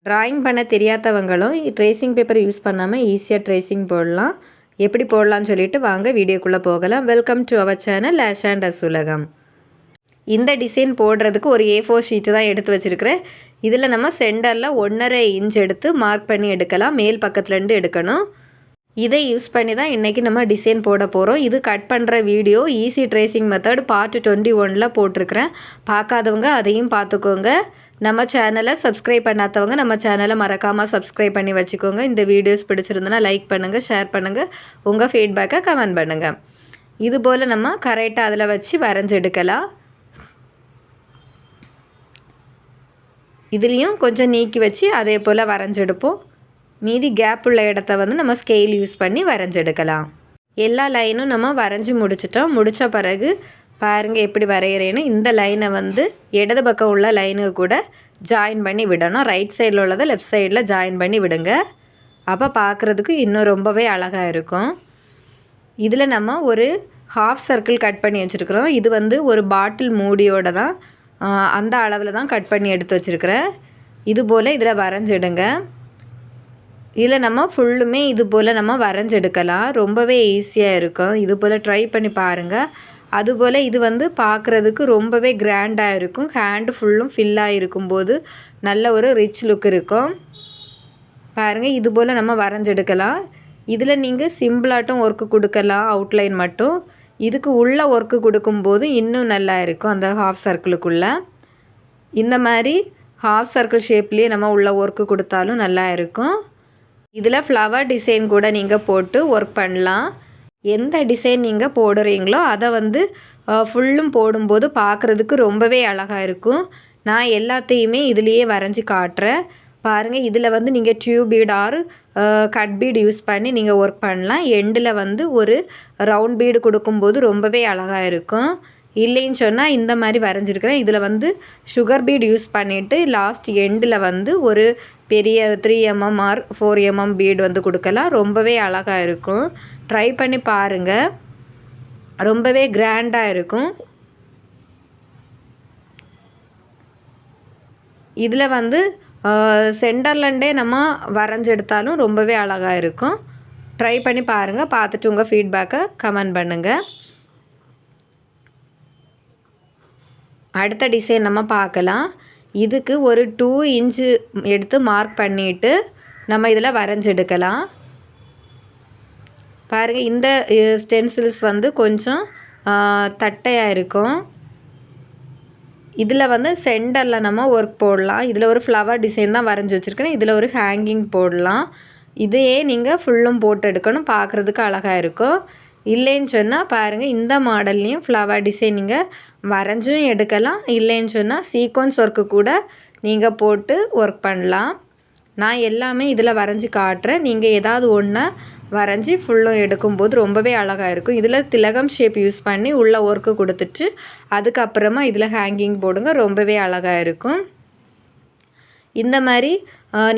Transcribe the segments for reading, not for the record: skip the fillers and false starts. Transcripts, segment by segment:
Drawing பண்ண தெரியாதவங்களும் tracing paper use பண்ணாமல் ஈஸியாக ட்ரேசிங் போடலாம். எப்படி போடலான்னு சொல்லிட்டு வாங்க வீடியோக்குள்ளே போகலாம். வெல்கம் டு அவர் சேனல் லேஷ் அண்ட் அசுலகம். இந்த டிசைன் போடுறதுக்கு ஒரு A4 ஷீட்டு தான் எடுத்து வச்சுருக்கிறேன். இதில் நம்ம சென்டரில் 1.5 இன்ச் எடுத்து மார்க் பண்ணி எடுக்கலாம். மேல் பக்கத்துலேருந்து எடுக்கணும். இதை யூஸ் பண்ணி தான் இன்றைக்கி நம்ம டிசைன் போட போகிறோம். இது கட் பண்ணுற video easy tracing method part 21 போட்டிருக்கிறேன். பார்க்காதவங்க அதையும் பார்த்துக்கோங்க. நம்ம சேனலை சப்ஸ்கிரைப் பண்ணாதவங்க நம்ம சேனலை மறக்காமல் சப்ஸ்கிரைப் பண்ணி வச்சுக்கோங்க. இந்த வீடியோஸ் பிடிச்சிருந்தனா லைக் பண்ணுங்கள், ஷேர் பண்ணுங்கள், உங்கள் ஃபீட்பேக்கை கமெண்ட் பண்ணுங்கள். இதுபோல் நம்ம கரெக்டாக அதில் வச்சு வரைஞ்செடுக்கலாம். இதுலேயும் கொஞ்சம் நீக்கி வச்சு அதே போல் வரைஞ்செடுப்போம். மீதி கேப் உள்ள இடத்த வந்து நம்ம ஸ்கேல் யூஸ் பண்ணி வரைஞ்செடுக்கலாம். எல்லா லைனும் நம்ம வரைஞ்சி முடிச்சிட்டோம். முடித்த பிறகு பாருங்கள் எப்படி வரைகிறேன்னு. இந்த லைனை வந்து இடது பக்கம் உள்ள லைனுக்கு கூட ஜாயின் பண்ணி விடணும். ரைட் சைடில் உள்ளதை லெஃப்ட் சைடில் ஜாயின் பண்ணி விடுங்க. அப்போ பார்க்குறதுக்கு இன்னும் ரொம்பவே அழகாக இருக்கும். இதில் நம்ம ஒரு ஹாஃப் சர்க்கிள் கட் பண்ணி வச்சுருக்குறோம். இது வந்து ஒரு பாட்டில் மூடியோடு தான் அந்த அளவில் தான் கட் பண்ணி எடுத்து வச்சுருக்கிறேன். இது போல் இதில் வரைஞ்சிடுங்க. இதில் நம்ம ஃபுல்லுமே இது போல் நம்ம வரைஞ்செடுக்கலாம். ரொம்பவே ஈஸியாக இருக்கும். இது போல் ட்ரை பண்ணி பாருங்கள். அதுபோல் இது வந்து பார்க்குறதுக்கு ரொம்பவே கிராண்டாக இருக்கும். ஹேண்டு ஃபுல்லும் ஃபில்லாக இருக்கும்போது நல்ல ஒரு ரிச் லுக் இருக்கும். பாருங்கள் இது போல் நம்ம வரைஞ்செடுக்கலாம். இதில் நீங்கள் சிம்பிளாட்டும் ஒர்க்கு கொடுக்கலாம், அவுட்லைன் மட்டும். இதுக்கு உள்ள ஒர்க்கு கொடுக்கும்போது இன்னும் நல்லா இருக்கும். அந்த ஹாஃப் சர்க்கிளுக்குள்ளே இந்த மாதிரி ஹாஃப் சர்க்கிள் ஷேப்லேயே நம்ம உள்ள ஒர்க்கு கொடுத்தாலும் நல்லா இருக்கும். இதில் ஃப்ளவர் டிசைன் கூட நீங்கள் போட்டு ஒர்க் பண்ணலாம். எந்த டிசைன் நீங்கள் போடுறீங்களோ அதை வந்து ஃபுல்லும் போடும்போது பார்க்குறதுக்கு ரொம்பவே அழகாக இருக்கும். நான் எல்லாத்தையுமே இதுலேயே வரைஞ்சி காட்டுறேன். பாருங்கள் இதில் வந்து நீங்கள் tube bead or cut bead use பண்ணி நீங்கள் ஒர்க் பண்ணலாம். எண்டில் வந்து ஒரு ரவுண்ட் பீடு கொடுக்கும்போது ரொம்பவே அழகாக இருக்கும். இல்லைன்னு சொன்னால் இந்த மாதிரி வரைஞ்சிருக்கிறேன். இதில் வந்து சுகர் பீட் யூஸ் பண்ணிவிட்டு லாஸ்ட் எண்டில் வந்து ஒரு பெரிய 3 mm ஆர் 4 mm பீட் வந்து கொடுக்கலாம். ரொம்பவே அழகாக இருக்கும். ட்ரை பண்ணி பாருங்கள். ரொம்பவே கிராண்டாக இருக்கும். இதில் வந்து சென்டர்லேருந்தே நம்ம வரைஞ்செடுத்தாலும் ரொம்பவே அழகாக இருக்கும். ட்ரை பண்ணி பாருங்கள். பார்த்துட்டு உங்கள் ஃபீட்பேக்கை கமெண்ட் பண்ணுங்கள். அடுத்த டிசைன் நம்ம பார்க்கலாம். இதுக்கு ஒரு 2 இன்ச்சு எடுத்து மார்க் பண்ணிவிட்டு நம்ம இதில் வரைஞ்செடுக்கலாம். பாருங்கள் இந்த ஸ்டென்சில்ஸ் வந்து கொஞ்சம் தட்டையாக இருக்கும். இதில் வந்து சென்டரில் நம்ம ஒர்க் போடலாம். இதில் ஒரு ஃப்ளவர் டிசைன் தான் வரைஞ்சி வச்சுருக்கேன். இதில் ஒரு ஹேங்கிங் போடலாம். இதையே நீங்கள் ஃபுல்லும் போட்டு எடுக்கணும். பார்க்குறதுக்கு அழகாக இருக்கும். இல்லைன்னு சொன்னால் பாருங்கள் இந்த மாடல்லையும் ஃப்ளவர் டிசைன் நீங்கள் வரைஞ்சும் எடுக்கலாம். இல்லைன்னு சொன்னால் சீக்வன்ஸ் ஒர்க்கு கூட நீங்கள் போட்டு ஒர்க் பண்ணலாம். நான் எல்லாமே இதில் வரைஞ்சி காட்டுறேன். நீங்கள் ஏதாவது ஒன்று வரைஞ்சி ஃபுல்லும் எடுக்கும்போது ரொம்பவே அழகாக இருக்கும். இதில் திலகம் ஷேப் யூஸ் பண்ணி உள்ள ஒர்க்கு கொடுத்துட்டு அதுக்கப்புறமா இதில் ஹேங்கிங் போடுங்க. ரொம்பவே அழகாக இருக்கும். இந்த மாதிரி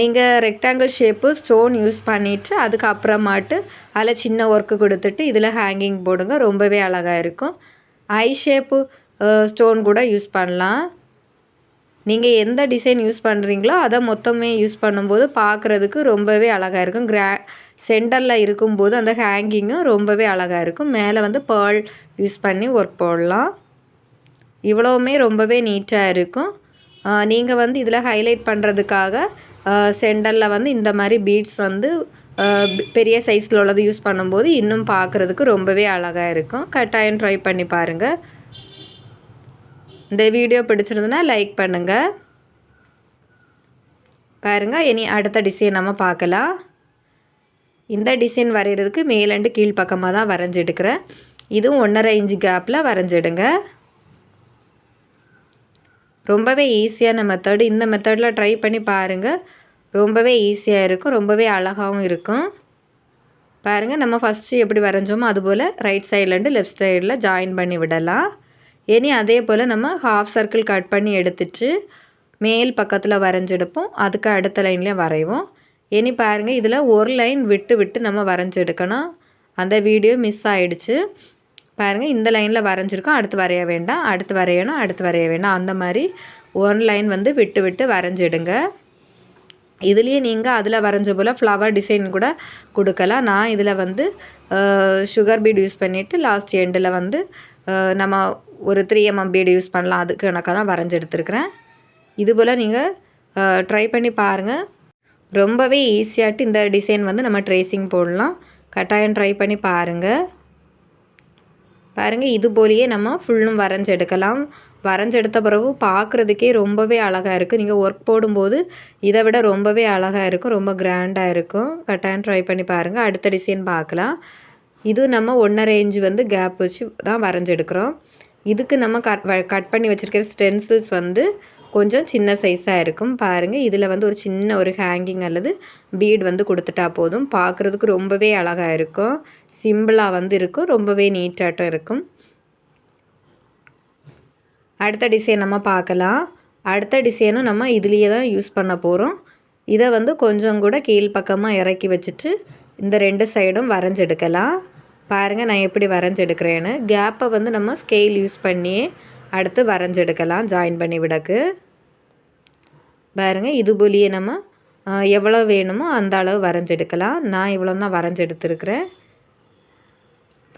நீங்கள் ரெக்டாங்கிள் ஷேப்பு ஸ்டோன் யூஸ் பண்ணிவிட்டு அதுக்கப்புறமாட்டு அதில் சின்ன ஒர்க்கு கொடுத்துட்டு இதில் ஹேங்கிங் போடுங்க. ரொம்பவே அழகாக இருக்கும். ஐ ஷேப்பு ஸ்டோன் கூட யூஸ் பண்ணலாம். நீங்கள் எந்த டிசைன் யூஸ் பண்ணுறீங்களோ அதை மொத்தமே யூஸ் பண்ணும்போது பார்க்குறதுக்கு ரொம்பவே அழகாக இருக்கும். சென்டரில் இருக்கும்போது அந்த ஹேங்கிங்கும் ரொம்பவே அழகாக இருக்கும். மேலே வந்து பேர்ல் யூஸ் பண்ணி ஒர்க் போடலாம். இவ்வளவுமே ரொம்பவே நீட்டாக இருக்கும். நீங்கள் வந்து இதில் ஹைலைட் பண்ணுறதுக்காக சென்டரில் வந்து இந்த மாதிரி பீட்ஸ் வந்து பெரிய சைஸில் உள்ளது யூஸ் பண்ணும்போது இன்னும் பார்க்குறதுக்கு ரொம்பவே அழகாக இருக்கும். கட்டாயம் ட்ரை பண்ணி பாருங்கள். இந்த வீடியோ பிடிச்சிருந்ததுன்னா லைக் பண்ணுங்கள். பாருங்கள் இனி அடுத்த டிசைன் நம்ம பார்க்கலாம். இந்த டிசைன் வரைகிறதுக்கு மேலண்டு கீழ்ப்பக்கமாக தான் வரைஞ்செடுக்கிறேன். இதுவும் 1.5 இன்ச்சு கேப்பில் வரைஞ்சிடுங்க. ரொம்பவே ஈஸியான மெத்தடு. இந்த மெத்தடில் ட்ரை பண்ணி பாருங்கள். ரொம்பவே ஈஸியாக இருக்கும். ரொம்பவே அழகாகவும் இருக்கும். பாருங்கள் நம்ம ஃபஸ்ட்டு எப்படி வரைஞ்சோமோ அதுபோல் ரைட் சைட்லேருந்து லெஃப்ட் சைடில் ஜாயின் பண்ணி விடலாம். இனி அதே போல் நம்ம ஹாஃப் சர்க்கிள் கட் பண்ணி எடுத்துட்டு மேல் பக்கத்தில் வரைஞ்செடுப்போம். அதுக்கு அடுத்த லைன்லேயும் வரைவோம். இனி பாருங்கள் இதில் ஒரு லைன் விட்டு விட்டு நம்ம வரைஞ்செடுக்கணும். அந்த வீடியோ மிஸ் ஆகிடுச்சு. பாருங்கள் இந்த லைனில் வரைஞ்சிருக்கோம். அடுத்து வரைய வேண்டாம், அடுத்து வரையணும், அடுத்து வரைய வேண்டாம். அந்த மாதிரி ஒரு லைன் வந்து விட்டு விட்டு வரைஞ்சிடுங்க. இதுலேயே நீங்கள் அதில் வரைஞ்ச போல் ஃப்ளவர் டிசைன் கூட கொடுக்கலாம். நான் இதில் வந்து சுகர் பீட் யூஸ் பண்ணிவிட்டு லாஸ்ட் எண்டில் வந்து நம்ம ஒரு 3mm பீடு யூஸ் பண்ணலாம். அதுக்கு கணக்காக தான் வரைஞ்சி எடுத்துருக்கிறேன். இதுபோல் நீங்கள் ட்ரை பண்ணி பாருங்கள். ரொம்பவே ஈஸியாகிட்டு இந்த டிசைன் வந்து நம்ம ட்ரேசிங் போடலாம். கட்டாயம் ட்ரை பண்ணி பாருங்கள். இது போலேயே நம்ம ஃபுல்லும் வரைஞ்சி எடுக்கலாம். வரைஞ்செடுத்த பிறகு பார்க்குறதுக்கே ரொம்பவே அழகாக இருக்குது. நீங்கள் ஒர்க் போடும்போது இதை விட ரொம்பவே அழகாக இருக்கும், ரொம்ப கிராண்டாக இருக்கும். கட்டாயம் ட்ரை பண்ணி பாருங்கள். அடுத்த டிசைன் பார்க்கலாம். இது நம்ம 1.5 இன்ச் வந்து கேப் வச்சு தான் வரைஞ்செடுக்கிறோம். இதுக்கு நம்ம கட் பண்ணி வச்சுருக்கிற ஸ்டென்சில்ஸ் வந்து கொஞ்சம் சின்ன சைஸாக இருக்கும். பாருங்கள், இதில் வந்து ஒரு சின்ன ஒரு ஹேங்கிங் அல்லது பீட் வந்து கொடுத்துட்டா போதும். பார்க்குறதுக்கு ரொம்பவே அழகாக இருக்கும். சிம்பிளாக வந்து இருக்கும், ரொம்பவே நீட்டாட்டம் இருக்கும். அடுத்த டிசைன் நம்ம பார்க்கலாம். அடுத்த டிசைனும் நம்ம இதுலேயே தான் யூஸ் பண்ண போகிறோம். இதை வந்து கொஞ்சம் கூட கீழ்ப்பக்கமாக இறக்கி வச்சுட்டு இந்த 2 சைடும் வரைஞ்செடுக்கலாம். பாருங்கள் நான் எப்படி வரைஞ்செடுக்கிறேன்னு. கேப்பை வந்து நம்ம ஸ்கேல் யூஸ் பண்ணியே அடுத்து வரைஞ்செடுக்கலாம் ஜாயின் பண்ணி விடக்கு. பாருங்கள், இது போலியே நம்ம எவ்வளோ வேணுமோ அந்த அளவு வரைஞ்செடுக்கலாம். நான் இவ்வளோ தான் வரைஞ்செடுத்துருக்கிறேன்.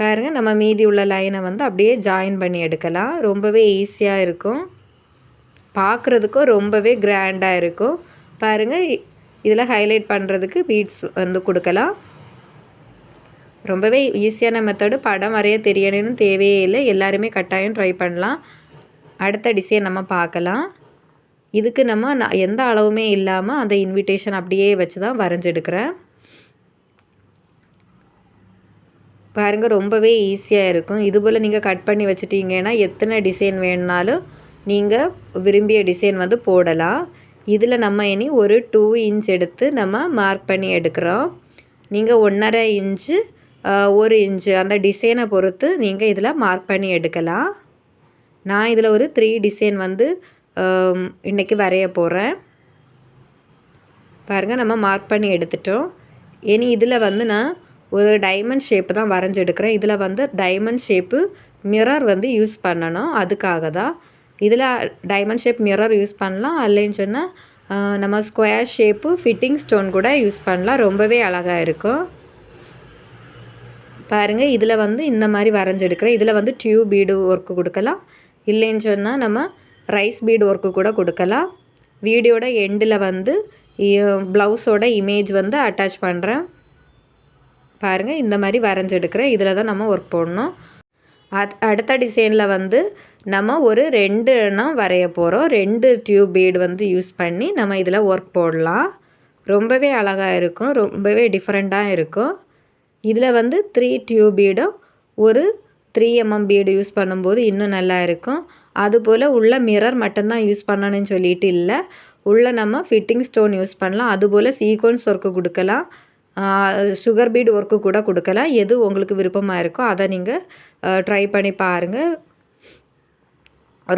பாருங்கள், நம்ம மீதி உள்ள லைனை வந்து அப்படியே ஜாயின் பண்ணி எடுக்கலாம். ரொம்பவே ஈஸியாக இருக்கும், பார்க்குறதுக்கும் ரொம்பவே கிராண்டாக இருக்கும். பாருங்கள், இதில் ஹைலைட் பண்ணுறதுக்கு பீட்ஸ் வந்து கொடுக்கலாம். ரொம்பவே ஈஸியான மெத்தடு. படம் வரைய தெரியணும்னு தேவையே இல்லை. எல்லாருமே கட்டாயம் ட்ரை பண்ணலாம். அடுத்த டிசைன் நம்ம பார்க்கலாம். இதுக்கு நம்ம எந்த அளவுமே இல்லாமல் அந்த இன்விடேஷன் அப்படியே வச்சு தான் வரைஞ்செடுக்கிறேன். பாருங்கள், ரொம்பவே ஈஸியாக இருக்கும். இதுபோல் நீங்கள் கட் பண்ணி வச்சுட்டிங்கன்னா எத்தனை டிசைன் வேணுனாலும் நீங்கள் விரும்பிய டிசைன் வந்து போடலாம். இதில் நம்ம இனி ஒரு 2 இன்ச் எடுத்து நம்ம மார்க் பண்ணி எடுக்கிறோம். நீங்கள் 1.5 இன்ச்சு 1 இன்ச்சு அந்த டிசைனை பொறுத்து நீங்கள் இதில் மார்க் பண்ணி எடுக்கலாம். நான் இதில் ஒரு 3 டிசைன் வந்து இன்றைக்கி வரைய போகிறேன். பாருங்கள், நம்ம மார்க் பண்ணி எடுத்துட்டோம். இனி இதில் வந்து நான் ஒரு டைமண்ட் ஷேப்பு தான் வரைஞ்செடுக்கிறேன். இதில் வந்து டைமண்ட் ஷேப்பு மிரர் வந்து யூஸ் பண்ணணும். அதுக்காக தான் இதில் டைமண்ட் ஷேப் மிரர் யூஸ் பண்ணலாம். இல்லைன்னு சொன்னால் நம்ம ஸ்கொயர் ஷேப்பு ஃபிட்டிங் ஸ்டோன் கூட யூஸ் பண்ணலாம். ரொம்பவே அழகாக இருக்கும். பாருங்கள், இதில் வந்து இந்த மாதிரி வரைஞ்செடுக்கிறேன். இதில் வந்து டியூப் பீடு ஒர்க்கு கொடுக்கலாம். இல்லைன்னு சொன்னால் நம்ம ரைஸ் பீடு ஒர்க்கு கூட கொடுக்கலாம். வீடியோட எண்டில் வந்து ப்ளவுஸோட இமேஜ் வந்து அட்டாச் பண்ணுறேன். பாருங்கள், இந்த மாதிரி வரைஞ்செடுக்கிறேன். இதில் தான் நம்ம ஒர்க் போடணும். அடுத்த டிசைனில் வந்து நம்ம ஒரு 2 எண்ணம் வரைய போகிறோம். 2 டியூப் பீடு வந்து யூஸ் பண்ணி நம்ம இதில் ஒர்க் போடலாம். ரொம்பவே அழகாக இருக்கும், ரொம்பவே டிஃப்ரெண்ட்டாக இருக்கும். இதில் வந்து 3 டியூப் பீடும் ஒரு 3mm பீடு யூஸ் பண்ணும்போது இன்னும் நல்லா இருக்கும். அதுபோல் உள்ள மிரர் மட்டும்தான் யூஸ் பண்ணணும்னு சொல்லிட்டு இல்லை, உள்ள நம்ம ஃபிட்டிங் ஸ்டோன் யூஸ் பண்ணலாம். அதுபோல் சீக்வன்ஸ் ஒர்க்கு கொடுக்கலாம், சுகர் பீடு ஒர்க்கு கூட கொடுக்கலாம். எது உங்களுக்கு விருப்பமாக இருக்கோ அதை நீங்கள் ட்ரை பண்ணி பாருங்கள்.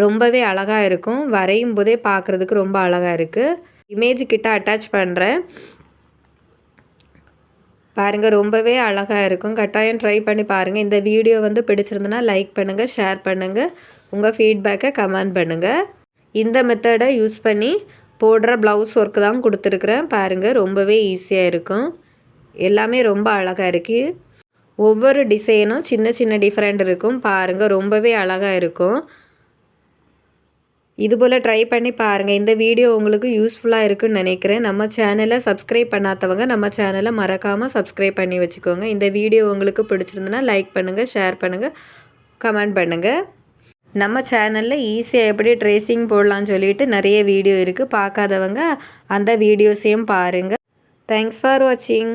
ரொம்பவே அழகாக இருக்கும். வரையும் போதே பார்க்குறதுக்கு ரொம்ப அழகாக இருக்குது. இமேஜ் கிட்ட அட்டாச் பண்ணுறேன். பாருங்கள், ரொம்பவே அழகாக இருக்கும். கட்டாயம் ட்ரை பண்ணி பாருங்கள். இந்த வீடியோ வந்து பிடிச்சிருந்துன்னா லைக் பண்ணுங்கள், ஷேர் பண்ணுங்கள், உங்கள் ஃபீட்பேக்கை கமெண்ட் பண்ணுங்கள். இந்த மெத்தடை யூஸ் பண்ணி போடுற ப்ளவுஸ் ஒர்க்கு தான் கொடுத்துருக்குறேன். பாருங்கள், ரொம்பவே ஈஸியாக இருக்கும். எல்லாமே ரொம்ப அழகாக இருக்குது. ஒவ்வொரு டிசைனும் சின்ன சின்ன டிஃப்ரெண்ட் இருக்கும். பாருங்கள், ரொம்பவே அழகாக இருக்கும். இதுபோல் ட்ரை பண்ணி பாருங்கள். இந்த வீடியோ உங்களுக்கு யூஸ்ஃபுல்லாக இருக்குன்னு நினைக்கிறேன். நம்ம சேனலை சப்ஸ்கிரைப் பண்ணாதவங்க நம்ம சேனலை மறக்காமல் சப்ஸ்கிரைப் பண்ணி வச்சுக்கோங்க. இந்த வீடியோ உங்களுக்கு பிடிச்சிருந்துன்னா லைக் பண்ணுங்கள், ஷேர் பண்ணுங்கள், கமெண்ட் பண்ணுங்கள். நம்ம சேனலில் ஈஸியாக எப்படி ட்ரேசிங் போடலான்னு சொல்லிட்டு நிறைய வீடியோ இருக்குது. பார்க்காதவங்க அந்த வீடியோஸையும் பாருங்கள். தேங்க்ஸ் ஃபார் வாட்சிங்.